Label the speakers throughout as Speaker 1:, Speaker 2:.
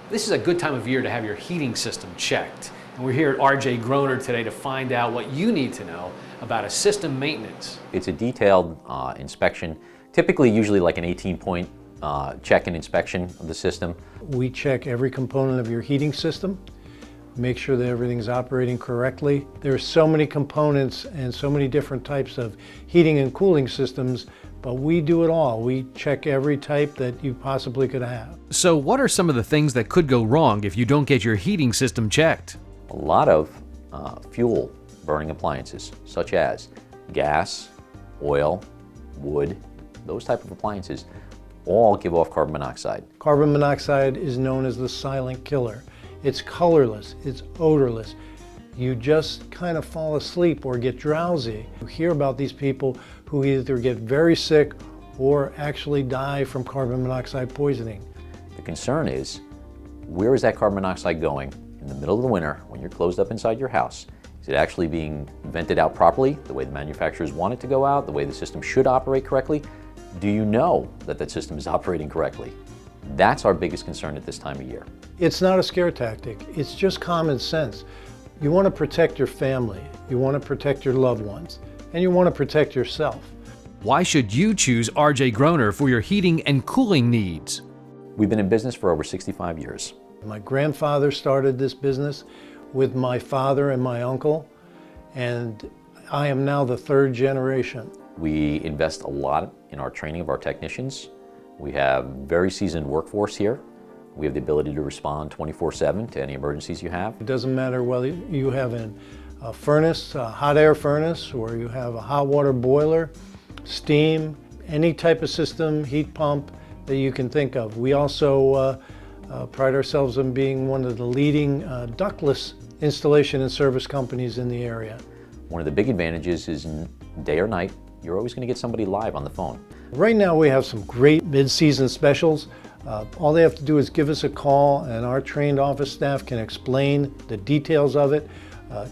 Speaker 1: This is a good time of year to have your heating system checked. And we're here at RJ Groner today to find out what you need to know about a system maintenance.
Speaker 2: It's a detailed inspection, typically usually like an 18-point check and inspection of the system.
Speaker 3: We check every component of your heating system, make sure that everything's operating correctly. There's so many components and so many different types of heating and cooling systems, but we do it all. We check every type that you possibly could have.
Speaker 1: So what are some of the things that could go wrong if you don't get your heating system checked?
Speaker 2: A lot of fuel burning appliances, such as gas, oil, wood, those type of appliances, all give off carbon monoxide.
Speaker 3: Carbon monoxide is known as the silent killer. It's colorless, it's odorless. You just kind of fall asleep or get drowsy. You hear about these people who either get very sick or actually die from carbon monoxide poisoning.
Speaker 2: The concern is, where is that carbon monoxide going in the middle of the winter when you're closed up inside your house? Is it actually being vented out properly, the way the manufacturers want it to go out, the way the system should operate correctly? Do you know that that system is operating correctly? That's our biggest concern at this time of year.
Speaker 3: It's not a scare tactic, it's just common sense. You want to protect your family, you want to protect your loved ones, and you want to protect yourself.
Speaker 1: Why should you choose RJ Groner for your heating and cooling needs?
Speaker 2: We've been in business for over 65 years.
Speaker 3: My grandfather started this business with my father and my uncle, and I am now the third generation.
Speaker 2: We invest a lot in our training of our technicians. We have very seasoned workforce here. We have the ability to respond 24/7 to any emergencies you have.
Speaker 3: It doesn't matter whether you have a furnace, a hot air furnace, or you have a hot water boiler, steam, any type of system, heat pump that you can think of. We also pride ourselves on being one of the leading ductless installation and service companies in the area.
Speaker 2: One of the big advantages is day or night, you're always going to get somebody live on the phone.
Speaker 3: Right now we have some great mid-season specials. All they have to do is give us a call and our trained office staff can explain the details of it.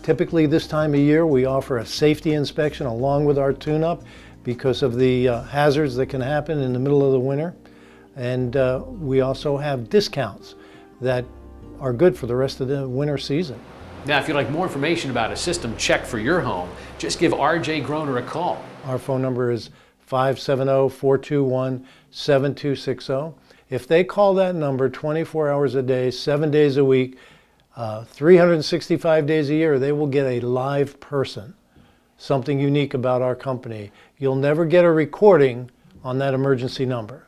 Speaker 3: Typically this time of year we offer a safety inspection along with our tune-up because of the hazards that can happen in the middle of the winter. And we also have discounts that are good for the rest of the winter season.
Speaker 1: Now, if you'd like more information about a system check for your home, just give RJ Groner a call.
Speaker 3: Our phone number is 570-421-7260. If they call that number 24 hours a day, 7 days a week, 365 days a year, they will get a live person. Something unique about our company. You'll never get a recording on that emergency number.